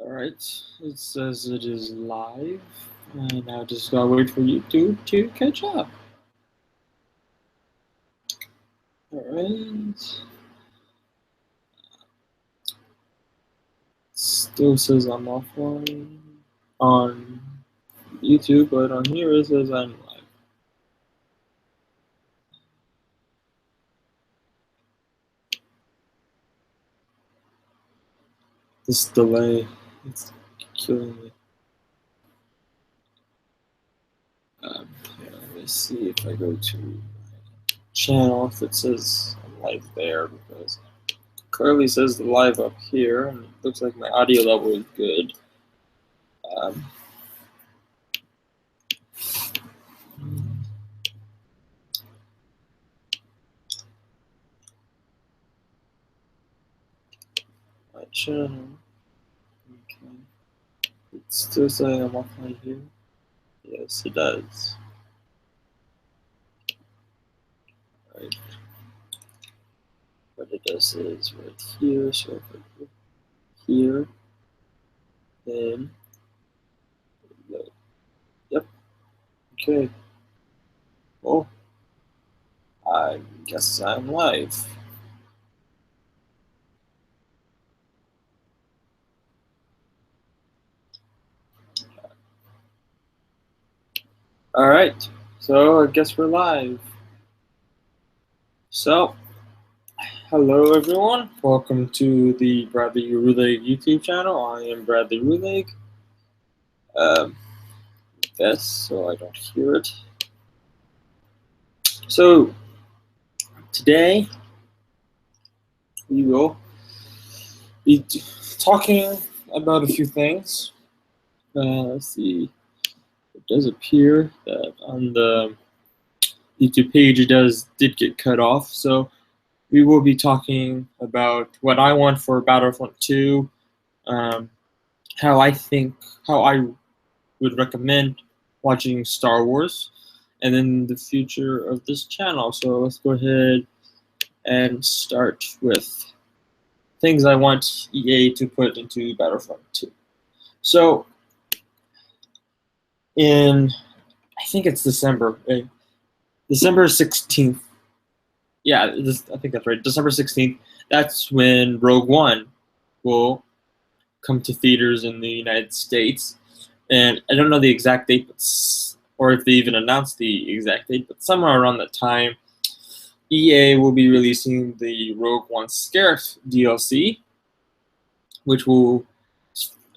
Alright, it says it is live, and I just gotta wait for YouTube to catch up. Alright. Still says I'm offline on YouTube, but on here it says I'm live. This delay, it's killing me. Let me see if I go to my channel if it says I'm live there, because it clearly says the live up here, and it looks like my audio level is good. My channel. Okay. It's still saying I'm offline here. Yes, it does. Right. What it does is right here. So if I go here, then load. Yep. Okay. Well, I guess I'm live. All right. So I guess we're live. So, hello everyone. Welcome to the Bradley Beuhlig YouTube channel. I am Bradley Beuhlig. Yes, so I don't hear it. So today we will be talking about a few things. Let's see. It does appear that on the YouTube page it did get cut off. So we will be talking about what I want for Battlefront 2, how I would recommend watching Star Wars, and then the future of this channel. So let's go ahead and start with things I want EA to put into Battlefront 2. So I think it's December 16th. Yeah, I think that's right. December 16th. That's when Rogue One will come to theaters in the United States. And I don't know the exact date, or if they even announced the exact date, but somewhere around that time, EA will be releasing the Rogue One Scarif DLC, which will,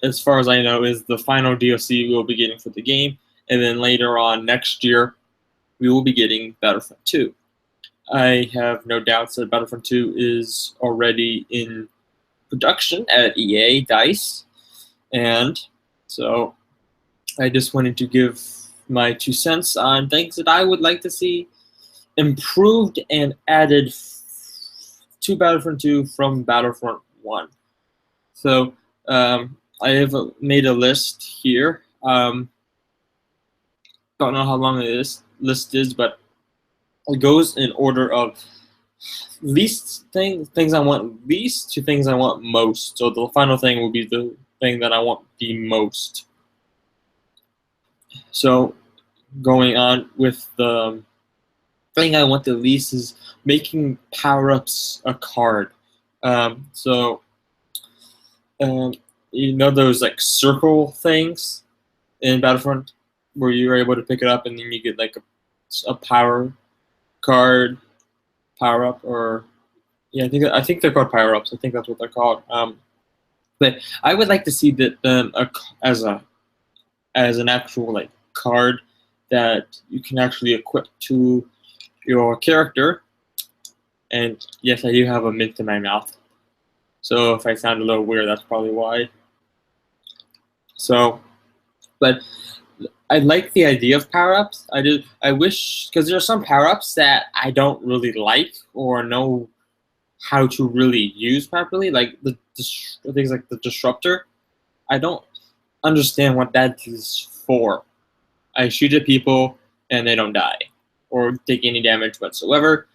as far as I know, is the final DLC we'll be getting for the game. And then later on next year, we will be getting Battlefront 2. I have no doubts that Battlefront 2 is already in production at EA DICE. And so I just wanted to give my 2 cents on things that I would like to see improved and added to Battlefront 2 from Battlefront 1. So I have made a list here. Don't know how long this list is, but it goes in order of least things I want least to things I want most. So the final thing will be the thing that I want the most. So going on with the thing I want the least is making power-ups a card. You know those like circle things in Battlefront where you're able to pick it up and then you get like a power card power-up, or yeah, I think they're called power-ups. I think that's what they're called. But I would like to see that as an actual like card that you can actually equip to your character. And yes, I do have a mint in my mouth, so if I sound a little weird, that's probably why. So, but I like the idea of power-ups. I wish, because there are some power-ups that I don't really like or know how to really use properly, like things like the disruptor. I don't understand what that is for. I shoot at people and they don't die or take any damage whatsoever,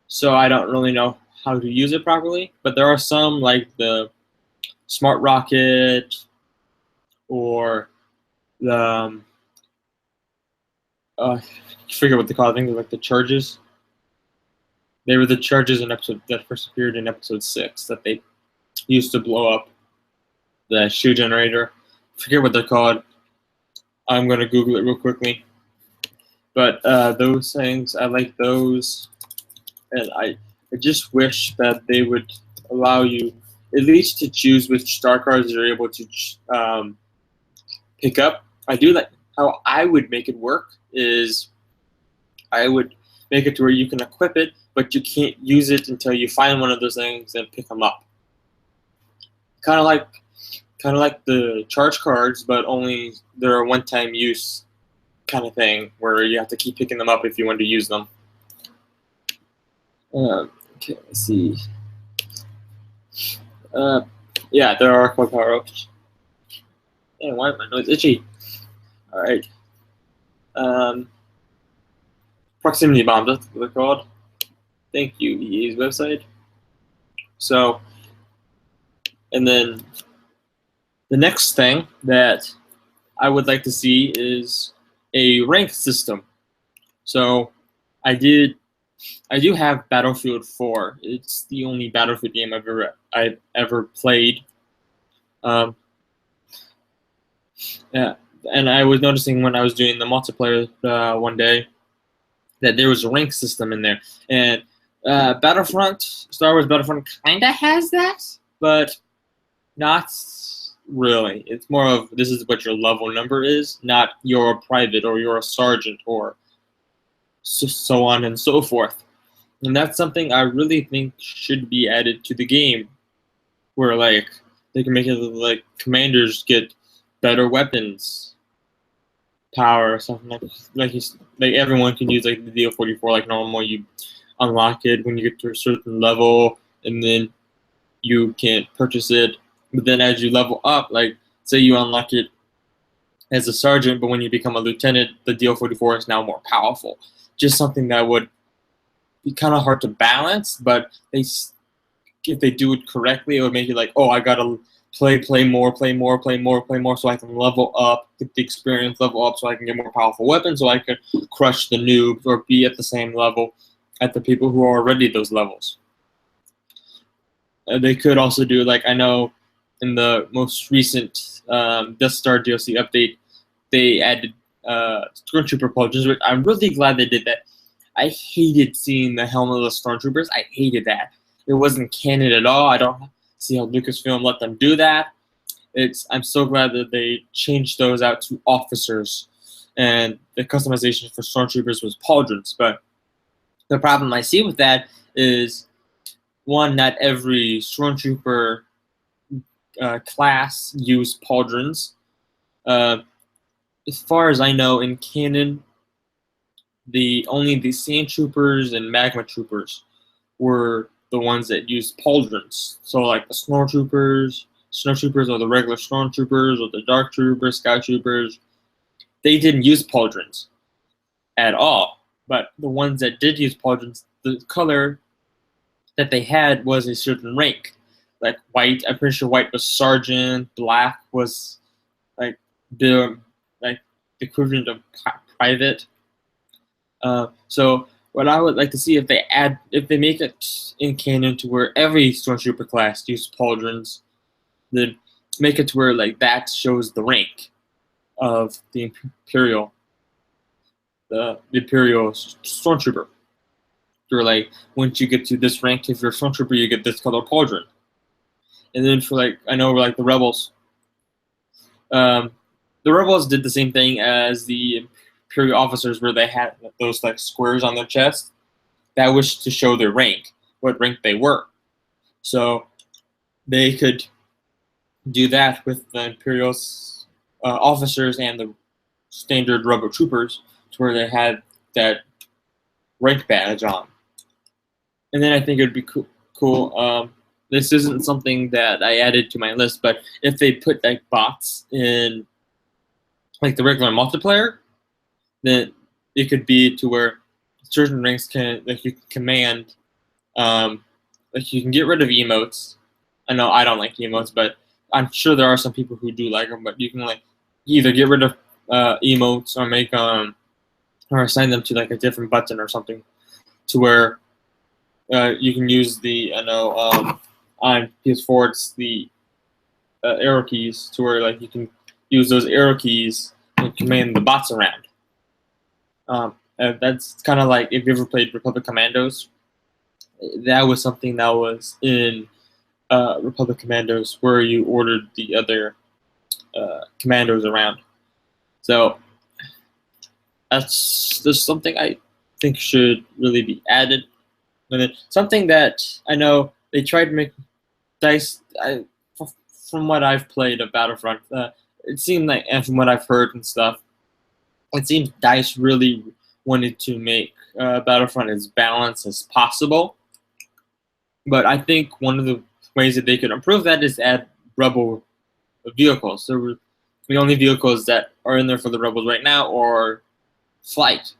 so I don't really know how to use it properly. But there are some, like the smart rocket, or the I forget what they call it. I think they're like the charges. They were the charges in episode that first appeared in episode 6 that they used to blow up the shoe generator. I forget what they're called. I'm gonna Google it real quickly. But those things, I like those, and I just wish that they would allow you at least to choose which star cards you're able to pick up. I do like how I would make it work is I would make it to where you can equip it, but you can't use it until you find one of those things and pick them up. Kind of like the charge cards, but only they're a one-time use kind of thing where you have to keep picking them up if you want to use them. Okay, let's see. Yeah, there are quick power-ups. Hey, why am I nose itchy? All right. Proximity bombs, that's what they're called. Thank you, EA's website. So, and then the next thing that I would like to see is a rank system. So, I do have Battlefield 4. It's the only Battlefield game I've ever played. Yeah, and I was noticing when I was doing the multiplayer one day that there was a rank system in there, and Star Wars Battlefront kind of has that, but not really. It's more of this is what your level number is, not you're a private or you're a sergeant or so on and so forth. And that's something I really think should be added to the game, where like they can make it like commanders get better weapons, power, or something like everyone can use like the DO-44 like normal. You unlock it when you get to a certain level, and then you can purchase it. But then as you level up, like say you unlock it as a sergeant, but when you become a lieutenant, the DO-44 is now more powerful. Just something that would be kind of hard to balance, but if they do it correctly, it would make you like, oh, I gotta play more, so I can level up, get the experience, level up, so I can get more powerful weapons, so I can crush the noobs or be at the same level at the people who are already at those levels. They could also do, like I know in the most recent Death Star DLC update, they added Stormtrooper pauldrons, which I'm really glad they did that. I hated seeing the helmet of the Stormtroopers. I hated that. It wasn't canon at all. I don't see how Lucasfilm let them do that. I'm so glad that they changed those out to officers, and the customization for Stormtroopers was pauldrons. But the problem I see with that is, one, not every Stormtrooper class used pauldrons. As far as I know, in canon, only the Sand Troopers and Magma Troopers were the ones that used pauldrons. So like the Snowtroopers or the regular Stormtroopers or the Dark Troopers, Scout Troopers, they didn't use pauldrons at all. But the ones that did use pauldrons, the color that they had was a certain rank. Like white, I'm pretty sure white was sergeant, black was like the equivalent of private. So what I would like to see if they make it in canon to where every Stormtrooper class uses pauldrons, then make it to where like that shows the rank of the Imperial Stormtrooper. Or like once you get to this rank, if you're a Stormtrooper, you get this color pauldron. And then for like I know like the Rebels, the Rebels did the same thing as the Imperial officers, where they had those like squares on their chest. That was to show their rank, what rank they were. So they could do that with the Imperial officers and the standard Rebel troopers, to where they had that rank badge on. And then I think it would be cool. This isn't something that I added to my list, but if they put like bots in like the regular multiplayer, then it could be to where certain ranks can like you can command, like you can get rid of emotes. I know I don't like emotes, but I'm sure there are some people who do like them, but you can like either get rid of emotes or make or assign them to like a different button or something, to where you can use the on PS4 it's the arrow keys, to where like you can use those arrow keys and command the bots around. And that's kind of like if you ever played Republic Commandos. That was something that was in Republic Commandos, where you ordered the other commandos around. So that's just something I think should really be added. And then something that I know they tried to make dice. From what I've played of Battlefront, it seemed like, and from what I've heard and stuff, it seems DICE really wanted to make Battlefront as balanced as possible. But I think one of the ways that they could improve that is add Rebel vehicles. So the only vehicles that are in there for the Rebels right now are flight,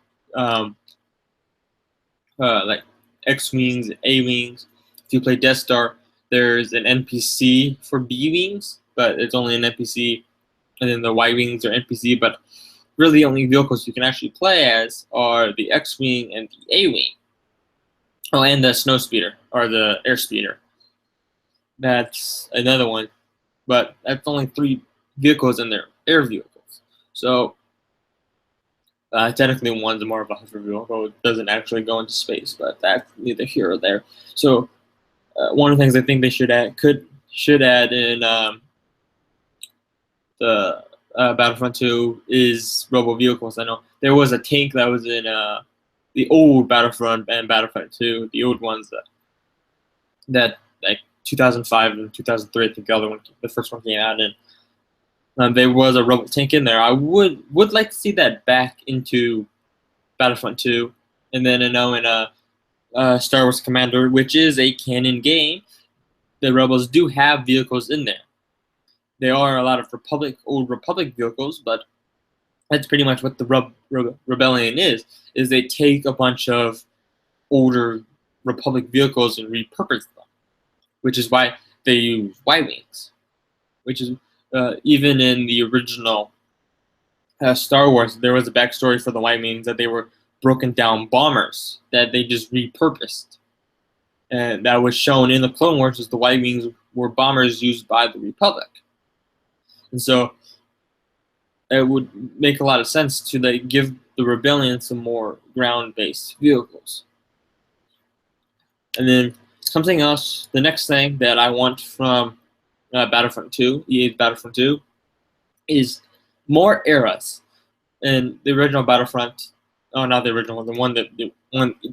like X-Wings, A-Wings. If you play Death Star, there's an NPC for B-Wings, but it's only an NPC, and then the Y-Wings are NPC, but really the only vehicles you can actually play as are the X-Wing and the A-Wing. Oh, and the Snow Speeder, or the Air Speeder. That's another one, but that's only 3 vehicles in there, air vehicles. So technically one's more of a hover vehicle, it doesn't actually go into space, but that's neither here or there. So one of the things I think they should add in the Battlefront 2 is robo vehicles. I know there was a tank that was in the old Battlefront and Battlefront 2, the old ones that like 2005 and 2003, I think the first one came out, and there was a robo tank in there. I would like to see that back into Battlefront 2, and then I know in Star Wars Commander, which is a canon game, the Rebels do have vehicles in there. There are a lot of old Republic vehicles, but that's pretty much what the Rebellion is they take a bunch of older Republic vehicles and repurpose them, which is why they use Y-Wings, which is even in the original Star Wars, there was a backstory for the Y-Wings that they were broken down bombers that they just repurposed. And that was shown in the Clone Wars as the Y-Wings were bombers used by the Republic. And so it would make a lot of sense to like give the Rebellion some more ground-based vehicles. And then something else, the next thing that I want from Battlefront 2, EA's Battlefront 2, is more eras. And the original Battlefront, oh, not the original one, the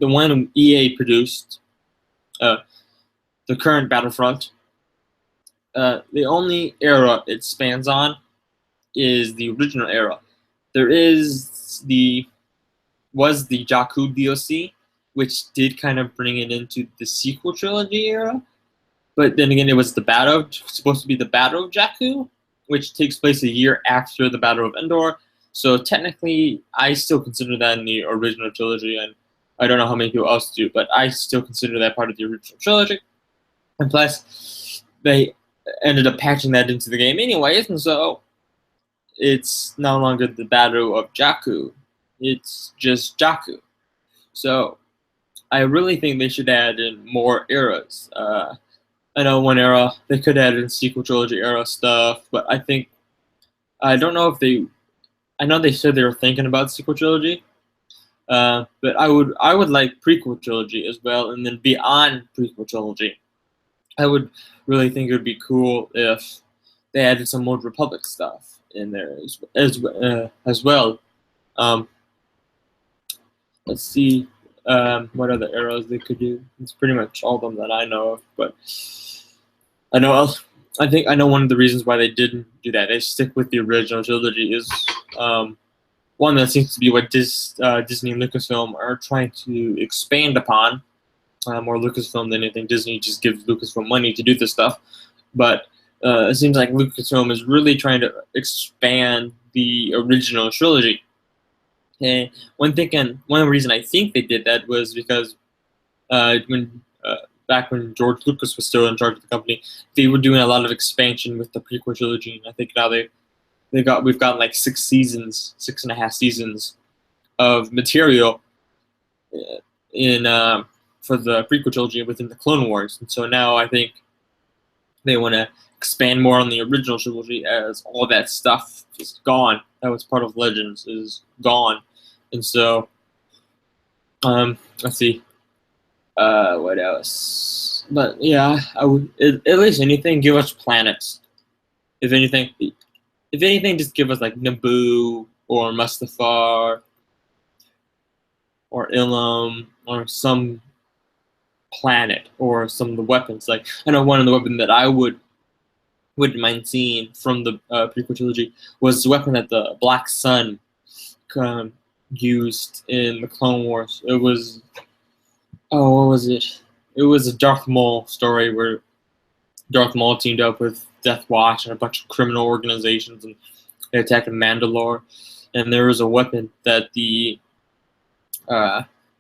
one EA produced, the current Battlefront, the only era it spans on is the original era. There was the Jakku DLC, which did kind of bring it into the sequel trilogy era, but then again, it was supposed to be the Battle of Jakku, which takes place a year after the Battle of Endor. So technically, I still consider that in the original trilogy, and I don't know how many people else do, but I still consider that part of the original trilogy. And plus, they ended up patching that into the game anyways, and so it's no longer the Battle of Jakku. It's just Jakku. So I really think they should add in more eras. I know one era, they could add in sequel trilogy era stuff, but I don't know if I know they said they were thinking about sequel trilogy, but I would like prequel trilogy as well, and then beyond prequel trilogy. I would really think it would be cool if they added some Old Republic stuff in there as well. Let's see what other eras they could do. It's pretty much all of them that I know of, but I know one of the reasons why they didn't do that, they stick with the original trilogy, is one that seems to be what Disney and Lucasfilm are trying to expand upon. More Lucasfilm than anything. Disney just gives Lucasfilm money to do this stuff, but it seems like Lucasfilm is really trying to expand the original trilogy. And one reason I think they did that was because when back when George Lucas was still in charge of the company, they were doing a lot of expansion with the prequel trilogy, and I think now we've got like 6.5 seasons of material in for the prequel trilogy within the Clone Wars, and so now I think they want to expand more on the original trilogy, as all that stuff is gone. That was part of Legends is gone, and so let's see, what else? But yeah, I would at least anything, give us planets. If anything, just give us like Naboo or Mustafar or Ilum or some planet or some of the weapons. Like, I know one of the weapons that I wouldn't mind seeing from the prequel trilogy was the weapon that the Black Sun used in the Clone Wars. It was, what was it? It was a Darth Maul story where Darth Maul teamed up with Death Watch and a bunch of criminal organizations, and they attacked Mandalore. And there was a weapon that the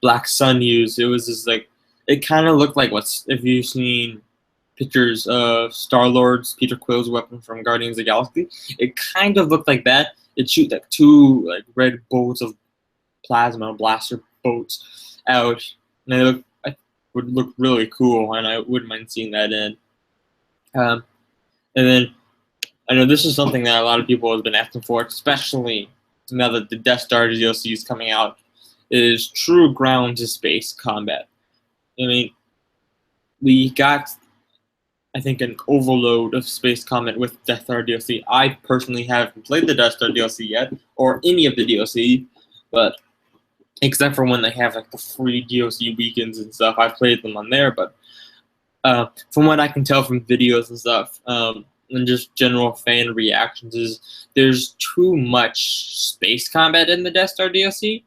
Black Sun used. It was just like, it kind of looked like if you've seen pictures of Star-Lord's Peter Quill's weapon from Guardians of the Galaxy, it kind of looked like that. It shoot like two like red bolts of plasma blaster bolts out, and it would look really cool, and I wouldn't mind seeing that in. And then I know this is something that a lot of people have been asking for, especially now that the Death Star DLC is coming out, is true ground-to-space combat. I mean, we got, I think, an overload of space combat with Death Star DLC. I personally haven't played the Death Star DLC yet, or any of the DLC, but except for when they have like the free DLC weekends and stuff, I've played them on there. But from what I can tell from videos and stuff, and just general fan reactions, is there's too much space combat in the Death Star DLC,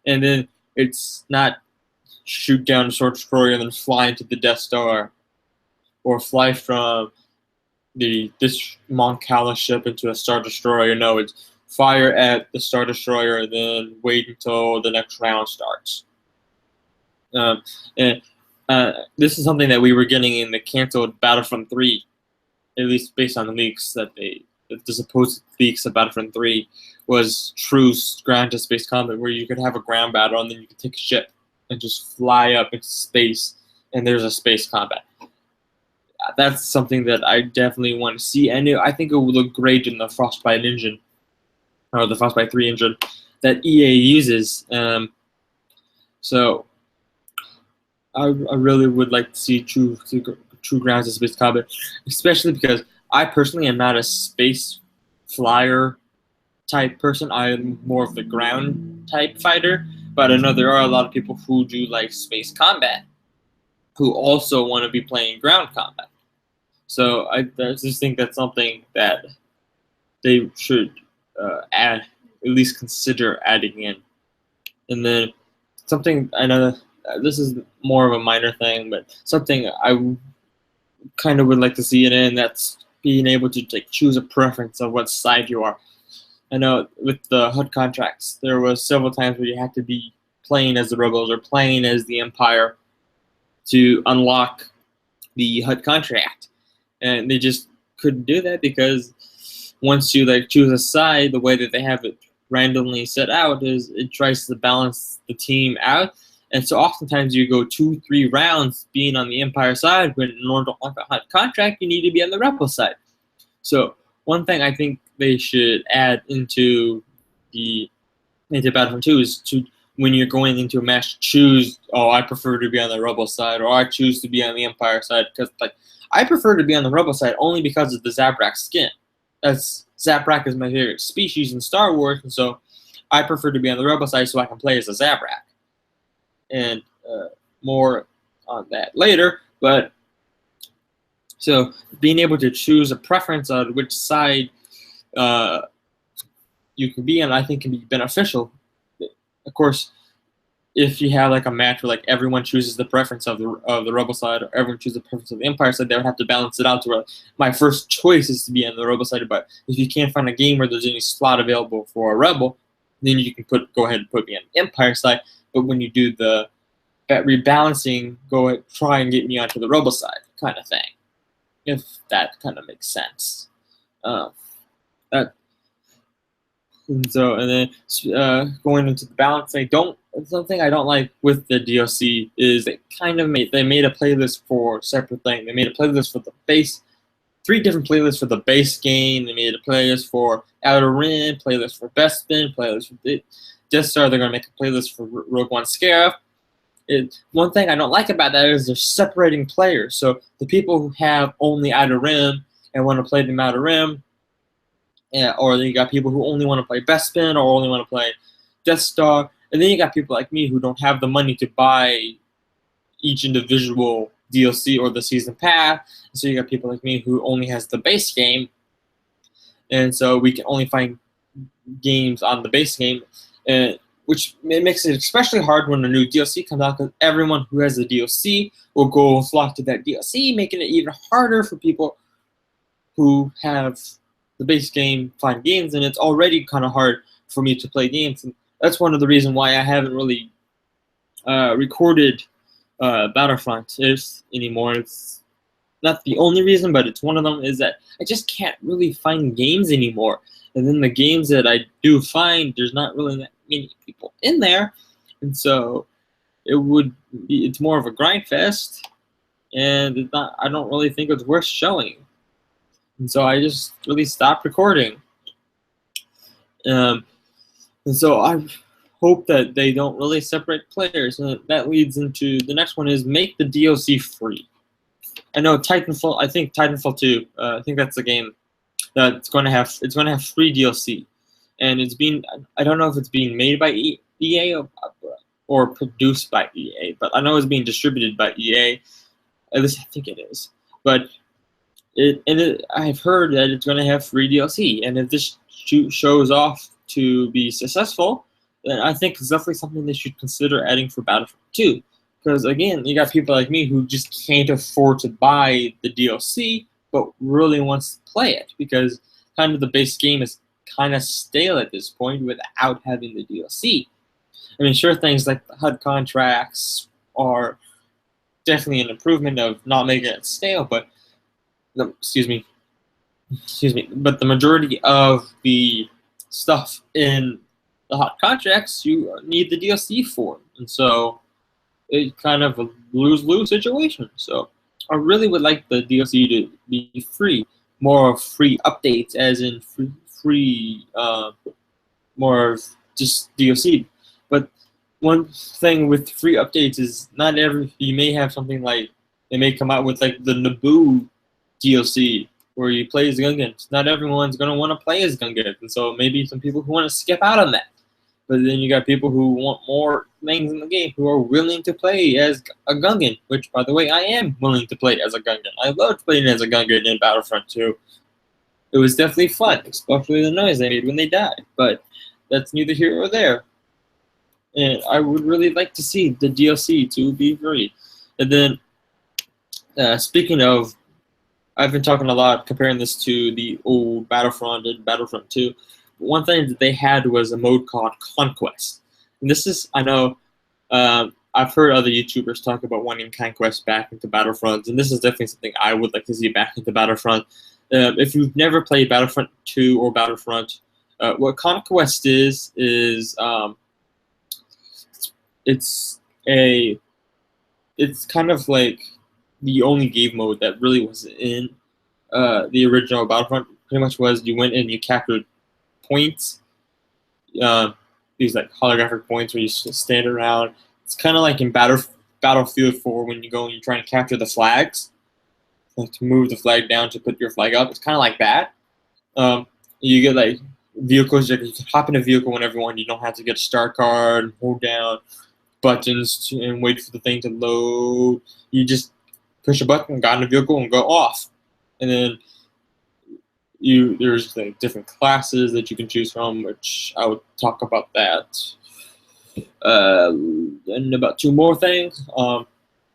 and then it's not shoot down a Star Destroyer and then fly into the Death Star, or fly from this Mon Cala ship into a Star Destroyer. No, it's fire at the Star Destroyer, then wait until the next round starts. And this is something that we were getting in the canceled Battlefront 3, at least based on the leaks that the supposed leaks of Battlefront 3 was true ground-to-space combat, where you could have a ground battle and then you could take a ship and just fly up into space, and there's a space combat. That's something that I definitely want to see, and I think it would look great in the Frostbite engine, or the Frostbite 3 engine that EA uses. So I really would like to see true ground-to-space combat, especially because I personally am not a space flyer type person. I'm more of the ground type fighter, but I know there are a lot of people who do like space combat who also want to be playing ground combat. So I just think that's something that they should add, at least consider adding in. And then something, I know this is more of a minor thing, but something I kind of would like to see it in, that's being able to like choose a preference of what side you are. I know with the HUD contracts, there was several times where you had to be playing as the Rebels or playing as the Empire to unlock the HUD contract, and they just couldn't do that because once you like choose a side, the way that they have it randomly set out is it tries to balance the team out, and so oftentimes you go 2-3 rounds being on the Empire side, when in order to unlock a HUD contract, you need to be on the Rebel side. So one thing I think they should add into Battlefront 2 is to, when you're going into a match, choose, I prefer to be on the Rebel side, or I choose to be on the Empire side, because like I prefer to be on the Rebel side only because of the Zabrak skin. Zabrak is my favorite species in Star Wars, and so I prefer to be on the Rebel side so I can play as a Zabrak. And more on that later, but so being able to choose a preference on which side you can be on, I think, can be beneficial. Of course, if you have like a match where like everyone chooses the preference of the Rebel side, or everyone chooses the preference of the Empire side, they would have to balance it out to where my first choice is to be on the Rebel side. But if you can't find a game where there's any slot available for a Rebel, then you can go ahead and put me on the Empire side. But when you do the rebalancing, try and get me onto the robo side kind of thing, if that kind of makes sense. That and then going into the balance, something I don't like with the DLC is they made a playlist for separate thing. They made a playlist for the base, 3 different playlists for the base game. They made a playlist for Outer Rim, playlist for Best Spin, playlist for Death Star. They're gonna make a playlist for Rogue One Scarif. One thing I don't like about that is they're separating players. So the people who have only Outer Rim and want to play the Outer Rim, or then you got people who only want to play Best Spin or only want to play Death Star, and then you got people like me who don't have the money to buy each individual DLC or the season pass. So you got people like me who only has the base game, and so we can only find games on the base game, which makes it especially hard when a new DLC comes out, because everyone who has the DLC will go and flock to that DLC, making it even harder for people who have the base game find games, and it's already kind of hard for me to play games. And that's one of the reasons why I haven't really recorded Battlefront anymore. It's not the only reason, but it's one of them, is that I just can't really find games anymore. And then the games that I do find, there's not really that many people in there, and so it's more of a grind fest, and I don't really think it's worth showing. And so I just really stopped recording. And so I hope that they don't really separate players. And that leads into the next one, is make the DLC free. I know Titanfall. I think Titanfall 2. I think that's the game that it's going to have free DLC, and I don't know if it's being made by EA or produced by EA, but I know it's being distributed by EA. At least I think it is. But I've heard that it's going to have free DLC, and if this shows off to be successful, then I think it's definitely something they should consider adding for Battlefront 2. Because again, you got people like me who just can't afford to buy the DLC, but really wants to play it, because kind of the base game is kind of stale at this point without having the DLC. I mean, sure, things like the HUD contracts are definitely an improvement of not making it stale, but excuse me, but the majority of the stuff in the HUD contracts you need the DLC for, and so it's kind of a lose-lose situation. So I really would like the DLC to be free, more free updates, as in free more of just DLC. But one thing with free updates is you may have something like, they may come out with like the Naboo DLC where you play as Gungans. Not everyone's going to want to play as Gungans, and so maybe some people who want to skip out on that. But then you got people who want more things in the game, who are willing to play as a Gungan, which, by the way, I am willing to play as a Gungan. I loved playing as a Gungan in Battlefront 2. It was definitely fun, especially the noise they made when they died. But that's neither here or there. And I would really like to see the DLC to be free. And then, speaking of, I've been talking a lot, comparing this to the old Battlefront and Battlefront 2. One thing that they had was a mode called Conquest. And this is, I know, I've heard other YouTubers talk about wanting Conquest back into Battlefront, and this is definitely something I would like to see back into Battlefront. If you've never played Battlefront 2 or Battlefront, what Conquest is it's kind of like the only game mode that really was in the original Battlefront. Pretty much was you went and you captured points, these like holographic points where you stand around. It's kind of like in Battlefield 4 when you go and you try and capture the flags, like to move the flag down to put your flag up. It's kind of like that. You get like vehicles. You can hop in a vehicle whenever you want. You don't have to get a start card and hold down buttons and wait for the thing to load. You just push a button, got in a vehicle, and go off. And then there's like different classes that you can choose from, which I would talk about that. And about 2 more things.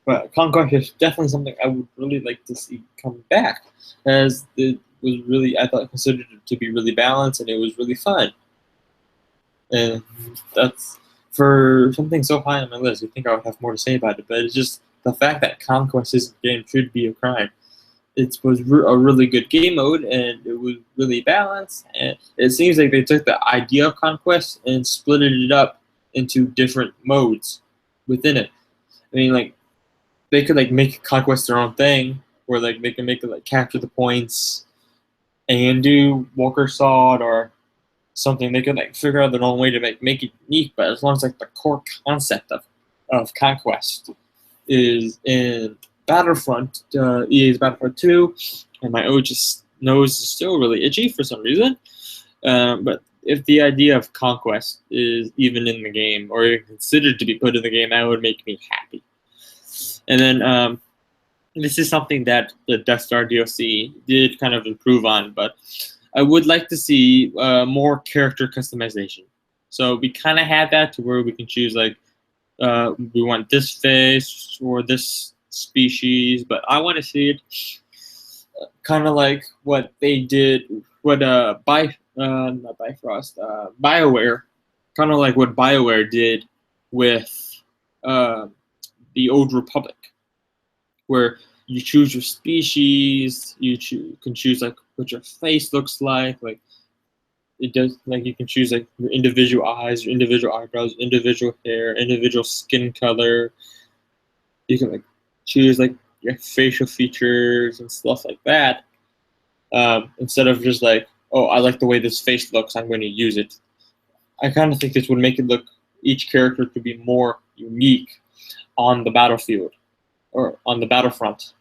But Conquest is definitely something I would really like to see come back, as it was really, I thought, considered it to be really balanced, and it was really fun. And that's for something so high on my list, you think I would have more to say about it, but it's just the fact that Conquest is a game should be a crime. It was a really good game mode, and it was really balanced. And it seems like they took the idea of Conquest and split it up into different modes within it. I mean, like they could like make Conquest their own thing, where like they can make it like capture the points and do Walker Sod or something. They could like figure out their own way to make it unique. But as long as like the core concept of Conquest is in Battlefront, EA's Battlefront 2, and my nose is still really itchy for some reason. But if the idea of Conquest is even in the game, or even considered to be put in the game, that would make me happy. And then this is something that the Death Star DLC did kind of improve on, but I would like to see more character customization. So we kind of had that to where we can choose like we want this face or this species, but I want to see it kind of like what they did, what not Bifrost, BioWare, kind of like what BioWare did with the Old Republic, where you choose your species, you can choose like what your face looks like it does, like you can choose like your individual eyes, your individual eyebrows, individual hair, individual skin color. You can like choose like your facial features and stuff like that. Instead of just like, oh, I like the way this face looks, I'm going to use it. I kind of think this would make it look, each character could be more unique on the battlefield or on the battlefront.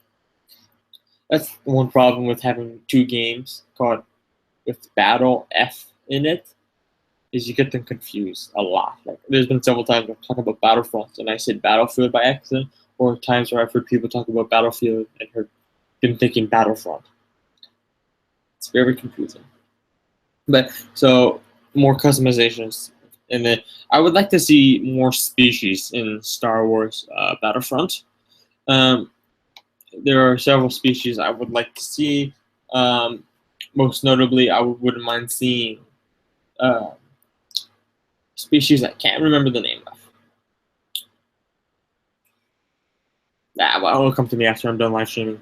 That's one problem with having two games called with Battle F in it, is you get them confused a lot. Like there's been several times I'm talking about Battlefront and I said Battlefield by accident, or times where I've heard people talk about Battlefield and heard them thinking Battlefront. It's very confusing. But so more customizations, and then I would like to see more species in Star Wars Battlefront. There are several species I would like to see. Most notably, I wouldn't mind seeing species I can't remember the name of. Well, it'll come to me after I'm done live streaming.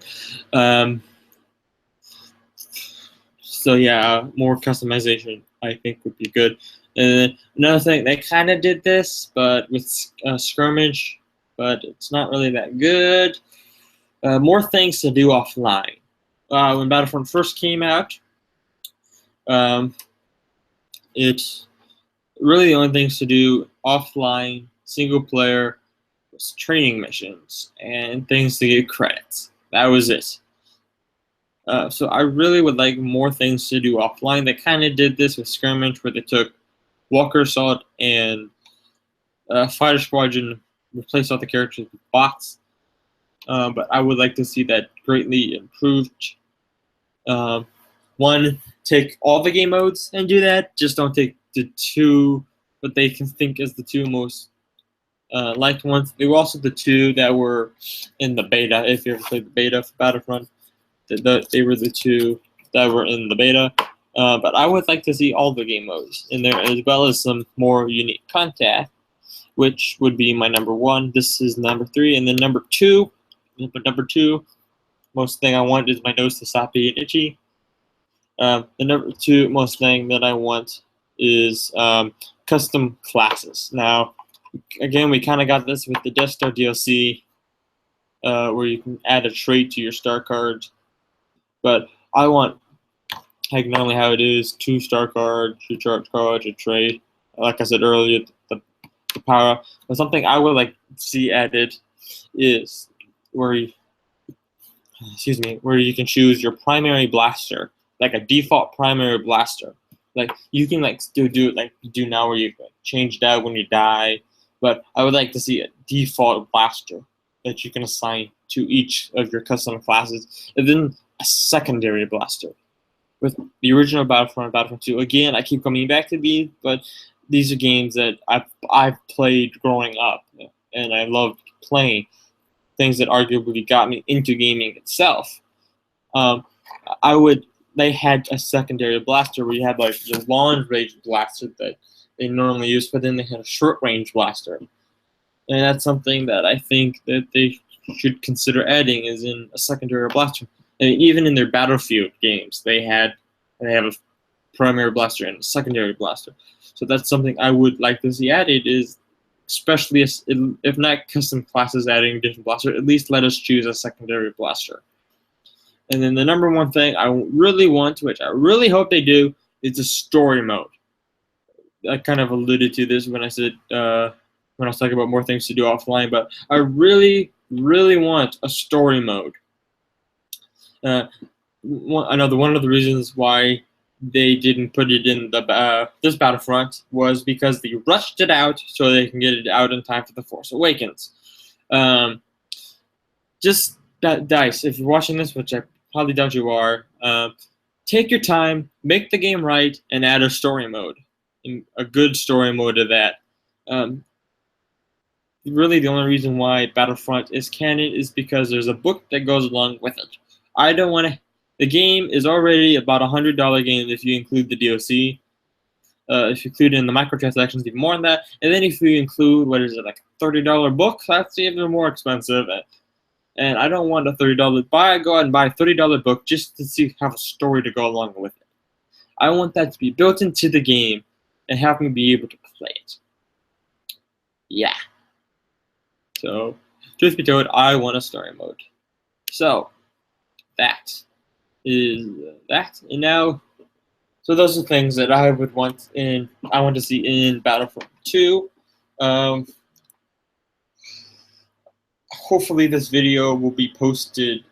So yeah, more customization I think would be good. And another thing, they kind of did this, but with skirmish, but it's not really that good. More things to do offline. When Battlefront first came out, it's really the only things to do offline, single player, was training missions and things to get credits. That was it. So I really would like more things to do offline. They kind of did this with Skirmish, where they took Walker Assault and Fighter Squadron, replaced all the characters with bots. But I would like to see that greatly improved. One, take all the game modes and do that. Just don't take the two, what they can think is the two most liked ones. They were also the two that were in the beta. If you ever played the beta for Battlefront, they were the two that were in the beta. But I would like to see all the game modes in there, as well as some more unique content, which would be my number one. This is number three, and then number two, most thing I want is my nose to stop being itchy. The number two most thing that I want is custom classes. Now, again, we kind of got this with the Death Star DLC, where you can add a trait to your star cards. But I want, like normally how it is, 2 star cards, 2 charge cards, a trait. Like I said earlier, the power up. But something I would like to see added is where you can choose your primary blaster, like a default primary blaster. Like you can like still do it like you do now, where you change that when you die. But I would like to see a default blaster that you can assign to each of your custom classes, and then a secondary blaster. With the original Battlefront, Battlefront 2, again, I keep coming back to these, but these are games that I've played growing up, and I loved playing. Things that arguably got me into gaming itself. They had a secondary blaster where you had like your long range blaster that they normally use, but then they had a short-range blaster. And that's something that I think that they should consider adding, is in a secondary blaster. And even in their Battlefield games, they have a primary blaster and a secondary blaster. So that's something I would like to see added, is especially if not custom classes adding a different blaster, at least let us choose a secondary blaster. And then the number one thing I really want, which I really hope they do, is a story mode. I kind of alluded to this when I said when I was talking about more things to do offline, but I really, really want a story mode. I know one of the reasons why they didn't put it in the this Battlefront was because they rushed it out so they can get it out in time for The Force Awakens. Just DICE, if you're watching this, which I probably doubt you are, take your time, make the game right, and add a story mode, a good story mode to that. Really, the only reason why Battlefront is canon is because there's a book that goes along with it. I don't want to. The game is already about $100 game if you include the DLC. If you include in the microtransactions, even more than that. And then if you include, what is it, like a $30 book, that's even more expensive. And I don't want a $30 go out and buy a $30 book just to have a story to go along with it. I want that to be built into the game and have me be able to play it. Yeah. So, truth be told, I want a story mode. So, that is that. And now, so those are things that I would want I want to see in Battlefront 2. Hopefully this video will be posted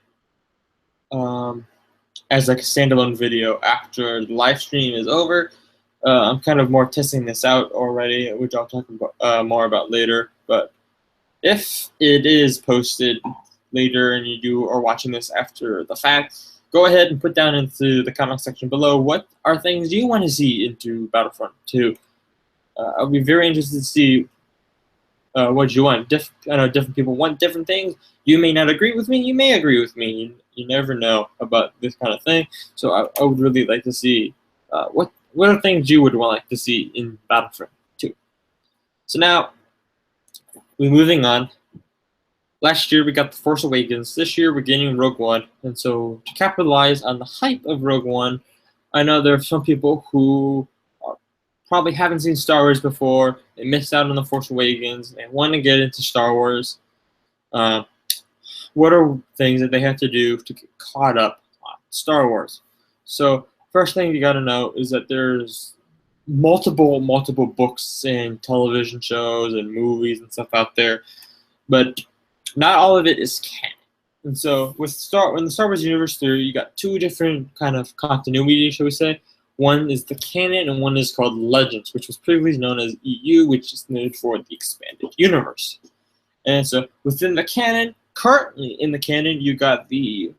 as like a standalone video after the live stream is over. I'm kind of more testing this out already, which I'll talk about, more about later. But if it is posted later and you are watching this after the fact, go ahead and put down into the comment section below what are things you want to see into Battlefront 2. I'll be very interested to see what you want. I know different people want different things. You may not agree with me. You may agree with me. You never know about this kind of thing. So I would really like to see what are things you would like to see in Battlefront 2. So now, we're moving on. Last year we got The Force Awakens. This year we're getting Rogue One. And so to capitalize on the hype of Rogue One, I know there are some people who probably haven't seen Star Wars before. They missed out on The Force Awakens. They want to get into Star Wars. What are things that they have to do to get caught up on Star Wars? So first thing you got to know is that there's multiple books and television shows and movies and stuff out there, but not all of it is canon. And so in the Star Wars universe, you got two different kind of continuity, shall we say. One is the canon, and one is called Legends, which was previously known as EU, which is known for the expanded universe. And so within the canon, currently in the canon, you got the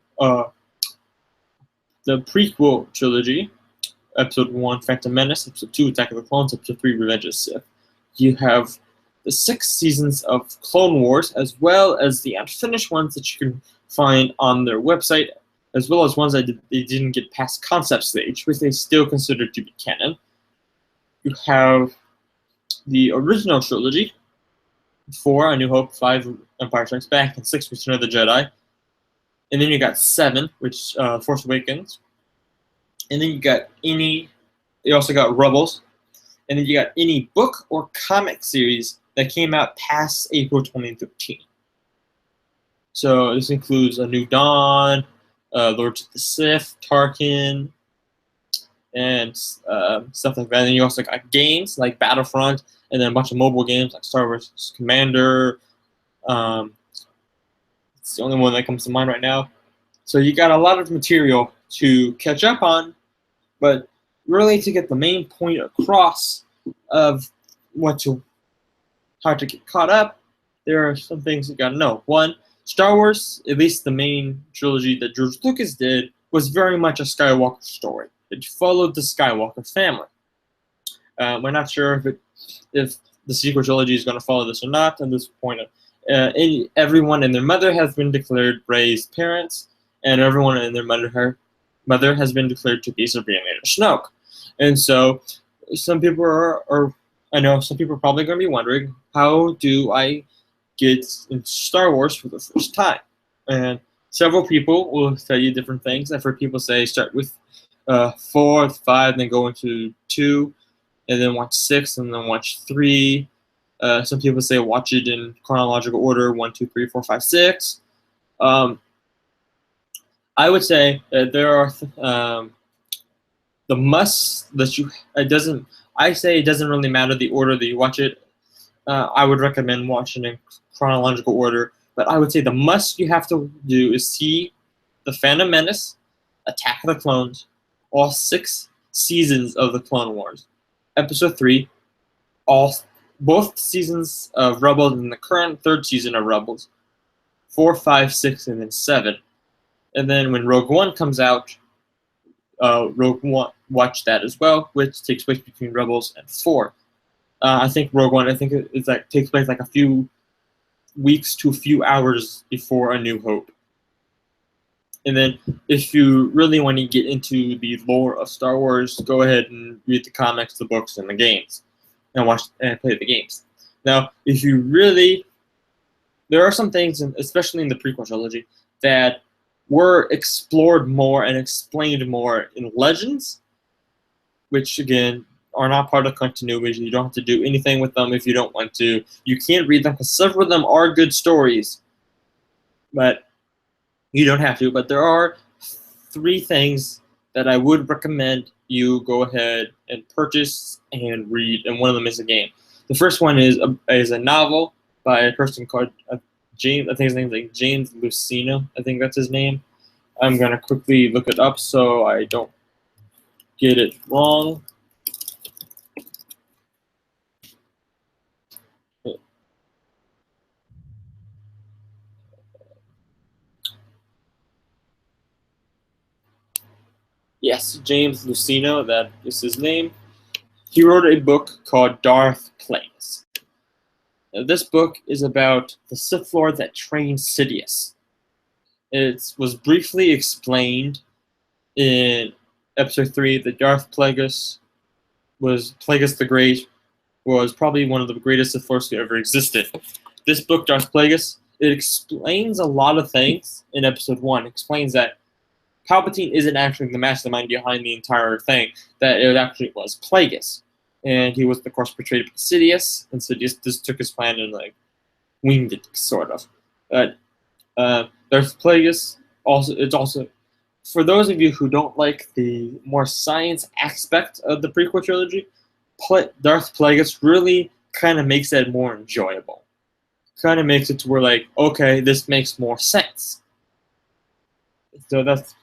prequel trilogy. Episode 1, Phantom Menace. Episode 2, Attack of the Clones. Episode 3, Revenge of the Sith. You have the 6 seasons of Clone Wars, as well as the unfinished ones that you can find on their website, as well as ones that they didn't get past concept stage, which they still consider to be canon. You have the original trilogy, 4, A New Hope, 5, Empire Strikes Back, and 6, Return of the Jedi. And then you got 7, which Force Awakens. And then you also got Rebels. And then you got any book or comic series that came out past April 2013. So this includes A New Dawn, Lords of the Sith, Tarkin, and stuff like that. And then you also got games like Battlefront, and then a bunch of mobile games like Star Wars Commander. It's the only one that comes to mind right now. So you got a lot of material to catch up on, but really to get the main point across of how to get caught up, there are some things you gotta know. One, Star Wars, at least the main trilogy that George Lucas did, was very much a Skywalker story. It followed the Skywalker family. We're not sure if the sequel trilogy is going to follow this or not at this point. Everyone and their mother has been declared Rey's parents, and everyone and their mother has been declared to be Sabrina Snoke. And so some people are I know some people are probably going to be wondering, how do I get into Star Wars for the first time? And several people will tell you different things. I've heard people say start with 4, 5, then go into 2, and then watch 6, and then watch 3. Some people say watch it in chronological order: 1, 2, 3, 4, 5, 6. I would say that there are the musts that you. It doesn't. I say it doesn't really matter the order that you watch it. I would recommend watching in chronological order, but I would say the must you have to do is see The Phantom Menace, Attack of the Clones, all 6 seasons of the Clone Wars, Episode 3, both seasons of Rebels and the current 3rd season of Rebels, 4, 5, 6, and then 7. And then when Rogue One comes out, Rogue One, watch that as well, which takes place between Rebels and 4. I think Rogue One, it's like takes place like a few weeks to a few hours before A New Hope. And then if you really want to get into the lore of Star Wars, go ahead and read the comics, the books, and the games, and watch and play the games. Now, if you really, there are some things, especially in the prequel trilogy, that were explored more and explained more in Legends, which again are not part of continuity. You don't have to do anything with them if you don't want to. You can't read them because several of them are good stories, but you don't have to. But there are 3 things that I would recommend you go ahead and purchase and read, and one of them is a game. The first one is a novel by a person called James. I think his name's like James Luceno. I think that's his name. I'm gonna quickly look it up so I don't get it wrong. Yes, James Luceno, that is his name. He wrote a book called Darth Plagueis. Now, this book is about the Sith Lord that trained Sidious. It was briefly explained in Episode 3 that Darth Plagueis the Great was probably one of the greatest Sith Lords who ever existed. This book, Darth Plagueis, it explains a lot of things in Episode 1. It explains that Palpatine isn't actually the mastermind behind the entire thing, that it actually was Plagueis. And he was, of course, portrayed by Sidious, and Sidious just took his plan and, like, winged it, sort of. But Darth Plagueis, it's also, for those of you who don't like the more science aspect of the prequel trilogy, Darth Plagueis really kind of makes that more enjoyable. Kind of makes it to where, like, okay, this makes more sense. So that's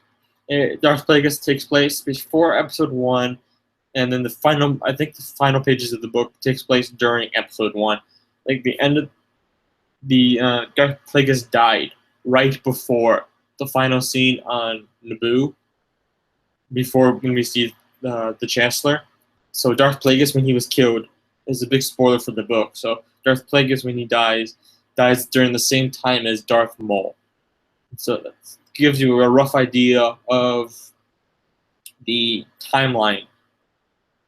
Darth Plagueis takes place before Episode 1, and then the final pages of the book takes place during Episode 1. Like the end of the Darth Plagueis died right before the final scene on Naboo, before when we see the Chancellor. So Darth Plagueis, when he was killed, is a big spoiler for the book. So Darth Plagueis, when he dies during the same time as Darth Maul. So that gives you a rough idea of the timeline,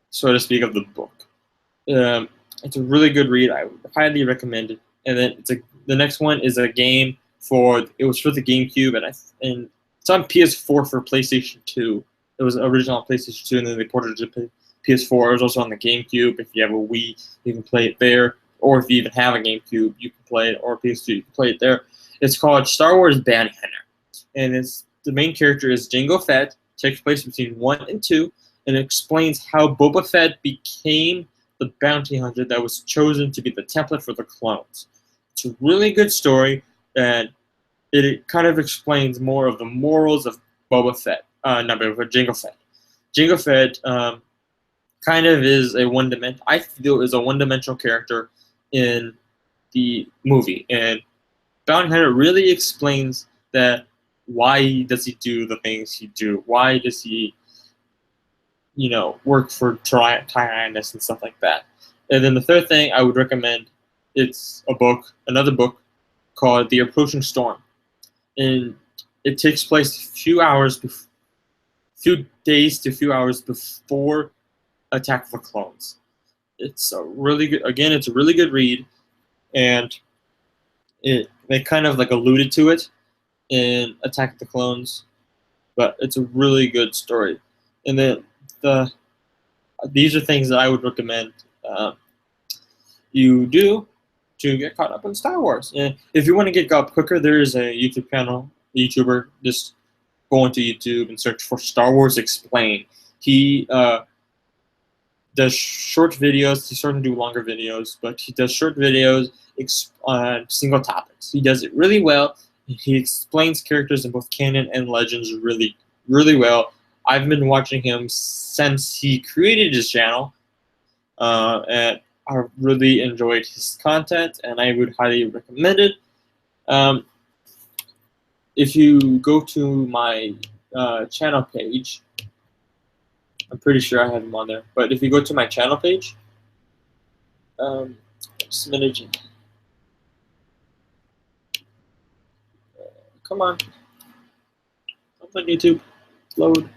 so to speak, of the book. It's a really good read. I would highly recommend it. And then the next one is a game it was for the GameCube, and it's on PS4 for PlayStation 2. It was original on PlayStation 2, and then they ported it to PS4. It was also on the GameCube. If you have a Wii, you can play it there. Or if you even have a GameCube, you can play it, or PS2, you can play it there. It's called Star Wars Bounty Hunter. And the main character is Jango Fett. Takes place between 1 and 2, and it explains how Boba Fett became the bounty hunter that was chosen to be the template for the clones. It's a really good story, and it kind of explains more of the morals of Jango Fett. Jango Fett kind of is I feel is a one-dimensional character in the movie, and Bounty Hunter really explains that why does he do the things he do? Why does he, work for Tyrannus and stuff like that? And then the third thing I would recommend, it's another book called The Approaching Storm, and it takes place a few days to a few hours before Attack of the Clones. It's a really good. Again, it's a really good read, and they kind of like alluded to it in Attack of the Clones, but it's a really good story. And then these are things that I would recommend you do to get caught up in Star Wars. And if you want to get caught up quicker, there is a YouTube channel, a YouTuber. Just go into YouTube and search for Star Wars Explained. He does short videos. He's starting to do longer videos, but he does short videos on single topics. He does it really well. He explains characters in both canon and legends really, really well. I've been watching him since he created his channel, and I really enjoyed his content, and I would highly recommend it. If you go to my channel page, I'm pretty sure I have him on there, but if you go to my channel page, just a minute. Come on. Come on, YouTube. Load.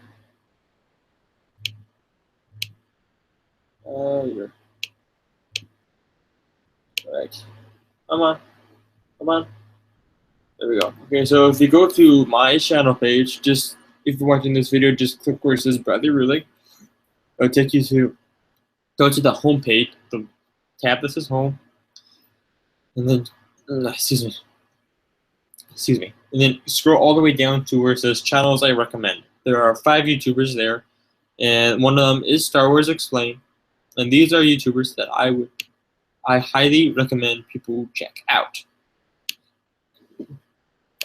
Here. Alright. Come on. Come on. There we go. Okay, so if you go to my channel page, just if you're watching this video, just click where it says Bradley Beuhlig. It'll take you to go to the home page, the tab that says home, and then excuse me, and then scroll all the way down to where it says channels I recommend. There are 5 YouTubers there, and one of them is Star Wars Explained, and these are YouTubers that I highly recommend people check out.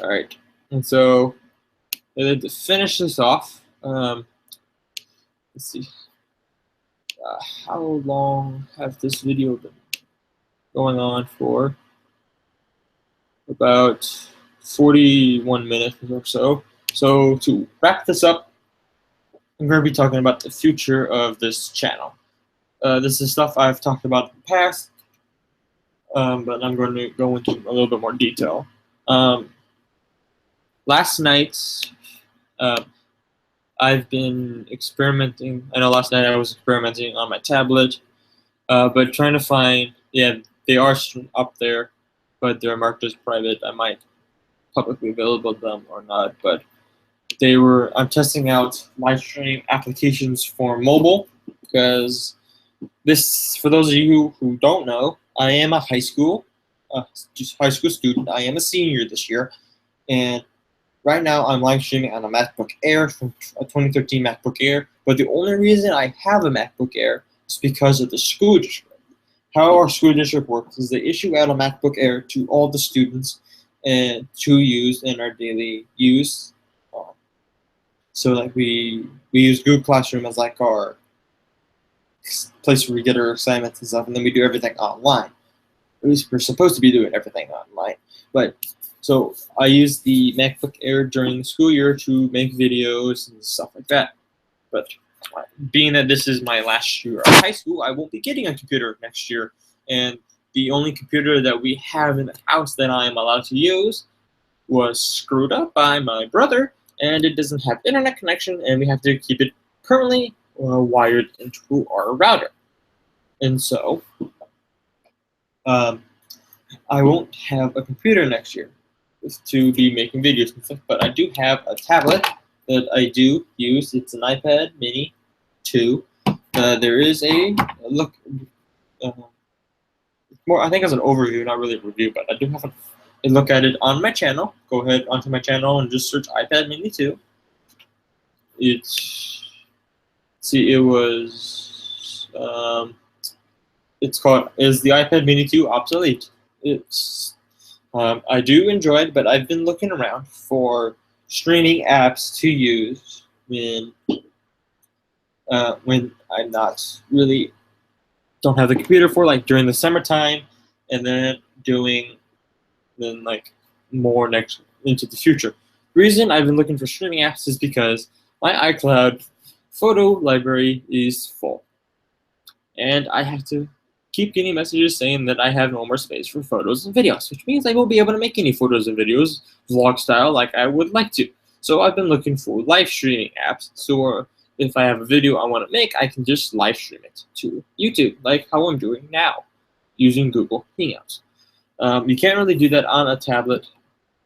All right, and so to finish this off, let's see. How long have this video been going on for? About 41 minutes or so. So to wrap this up, I'm going to be talking about the future of this channel. This is stuff I've talked about in the past, but I'm going to go into a little bit more detail. Last night, I've been experimenting. I know last night I was experimenting on my tablet, but trying to find, they are up there, but they're marked as private. I might publicly available them or not, but I'm testing out live stream applications for mobile, because this, for those of you who don't know, I am a high school student. I am a senior this year, and right now I'm live streaming on a MacBook Air, from a 2013 MacBook Air, but the only reason I have a MacBook Air is because of the school district. How our school district works is they issue out a MacBook Air to all the students and to use in our daily use. So like we use Google Classroom as like our place where we get our assignments and stuff, and then we do everything online. At least we're supposed to be doing everything online. But so I use the MacBook Air during the school year to make videos and stuff like that. But being that this is my last year of high school, I won't be getting a computer next year. And the only computer that we have in the house that I am allowed to use was screwed up by my brother, and it doesn't have internet connection, and we have to keep it permanently wired into our router. And so I won't have a computer next year to be making videos and stuff, but I do have a tablet that I do use. It's an iPad Mini 2. There is a look, more, I think it's an overview, not really a review, but I do have a look at it on my channel. Go ahead onto my channel and just search iPad Mini 2. It was, it's called, is the iPad Mini 2 obsolete? I do enjoy it, but I've been looking around for streaming apps to use when I'm not really, don't have the computer for, like during the summertime, and then like more next into the future. The reason I've been looking for streaming apps is because my iCloud photo library is full, and I have to keep getting messages saying that I have no more space for photos and videos, which means I won't be able to make any photos and videos vlog style like I would like to. So I've been looking for live streaming apps. So if I have a video I want to make, I can just live stream it to YouTube, like how I'm doing now, using Google Hangouts. You can't really do that on a tablet,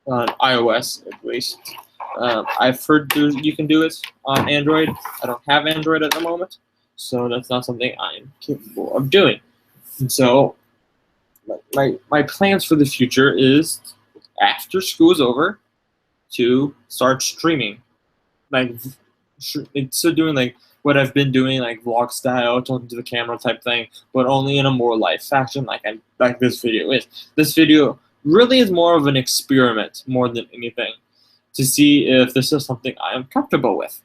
on iOS at least. I've heard you can do it on Android. I don't have Android at the moment, so that's not something I'm capable of doing. And so my plans for the future is, after school is over, to start streaming, like still doing like what I've been doing, like vlog style, talking to the camera type thing, but only in a more live fashion, like this video is. This video really is more of an experiment more than anything, to see if this is something I am comfortable with.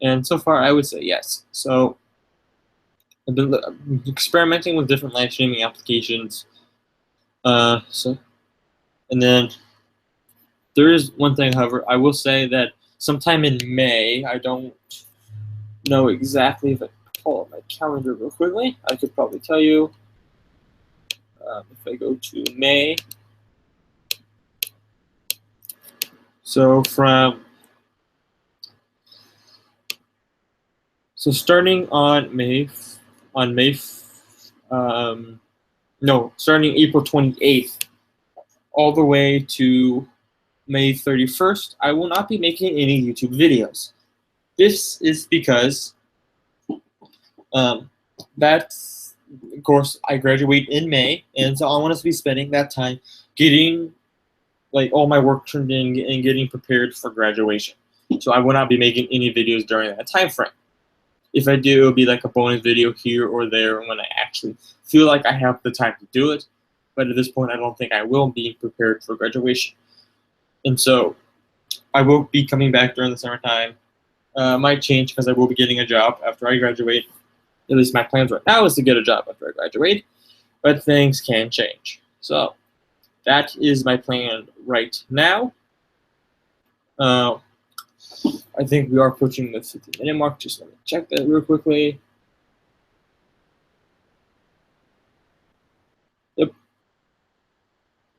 And so far, I would say yes. So I've been experimenting with different live streaming applications. And then there is one thing, however, I will say that sometime in May, I don't know exactly, if I pull up my calendar real quickly, I could probably tell you. If I go to May, so starting on starting April 28th, all the way to May 31st, I will not be making any YouTube videos. This is because that's, of course, I graduate in May, and so I want to be spending that time getting like all my work turned in and getting prepared for graduation. So I will not be making any videos during that time frame. If I do, it'll be like a bonus video here or there when I actually feel like I have the time to do it. But at this point, I don't think I will be prepared for graduation. And so I will be coming back during the summertime. Might change because I will be getting a job after I graduate. At least my plans right now is to get a job after I graduate, but things can change. So that is my plan right now. I think we are approaching the 50-minute mark. Just let me check that real quickly. Yep.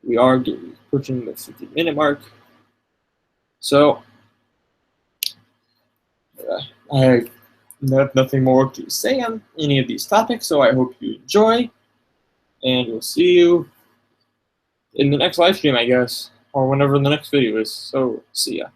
We are approaching the 50-minute mark. So I have nothing more to say on any of these topics, so I hope you enjoy, and we'll see you in the next live stream, I guess, or whenever the next video is. So, see ya.